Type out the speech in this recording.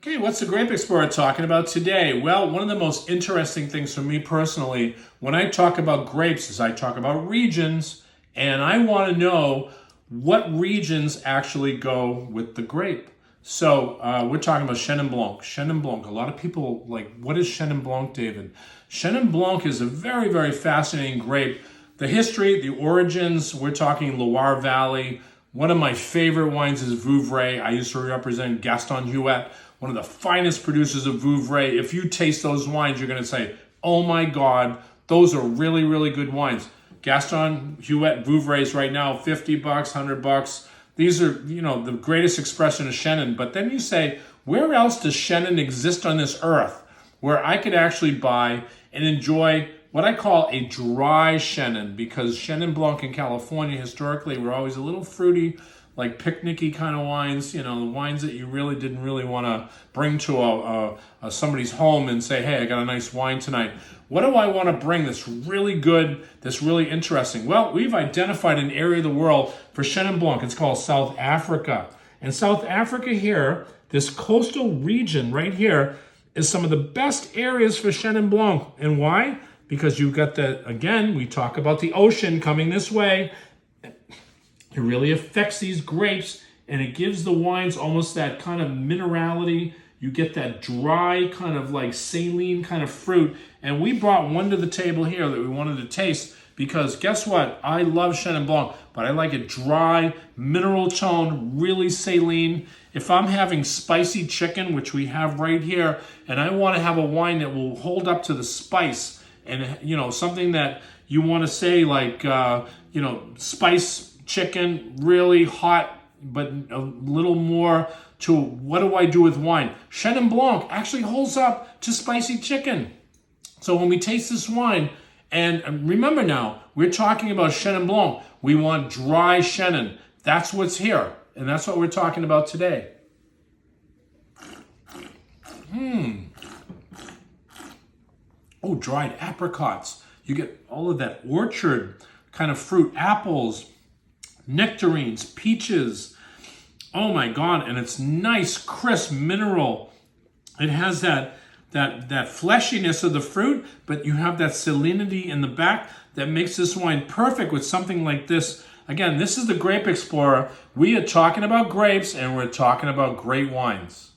Okay, what's the Grape Explorer talking about today? Well, one of the most interesting things for me personally, when I talk about grapes, is I talk about regions, and I want to know what regions actually go with the grape. So we're talking about Chenin Blanc. Chenin Blanc. A lot of people like, what is Chenin Blanc, David? Chenin Blanc is a very, very fascinating grape. The history, the origins, we're talking Loire Valley. One of my favorite wines is Vouvray. I used to represent Gaston Huet, one of the finest producers of Vouvray. If you taste those wines, you're going to say, oh my God, those are really, really good wines. Gaston Huet Vouvrays right now, $50, $100. These are, the greatest expression of Chenin. But then you say, where else does Chenin exist on this earth where I could actually buy and enjoy what I call a dry Chenin? Because Chenin Blanc in California, historically, were always a little fruity, like picnicky kind of wines, the wines that you really didn't want to bring to somebody's home and say, hey, I got a nice wine tonight. What do I want to bring that's really good, that's really interesting? Well, we've identified an area of the world for Chenin Blanc. It's called South Africa. And South Africa here, this coastal region right here, is some of the best areas for Chenin Blanc. And why? Because you've got again, we talk about the ocean coming this way. It really affects these grapes, and it gives the wines almost that kind of minerality. You get that dry kind of like saline kind of fruit. And we brought one to the table here that we wanted to taste because guess what? I love Chenin Blanc, but I like it dry, mineral tone, really saline. If I'm having spicy chicken, which we have right here, and I want to have a wine that will hold up to the spice, and something that you want to say like, spice chicken, really hot, but a little more to what do I do with wine? Chenin Blanc actually holds up to spicy chicken. So when we taste this wine, and remember now, we're talking about Chenin Blanc. We want dry Chenin. That's what's here, and that's what we're talking about today. Oh, dried apricots. You get all of that orchard kind of fruit, apples, nectarines, peaches. Oh my God, and it's nice, crisp mineral. It has that fleshiness of the fruit, but you have that salinity in the back that makes this wine perfect with something like this. Again, this is the Grape Explorer. We are talking about grapes and we're talking about great wines.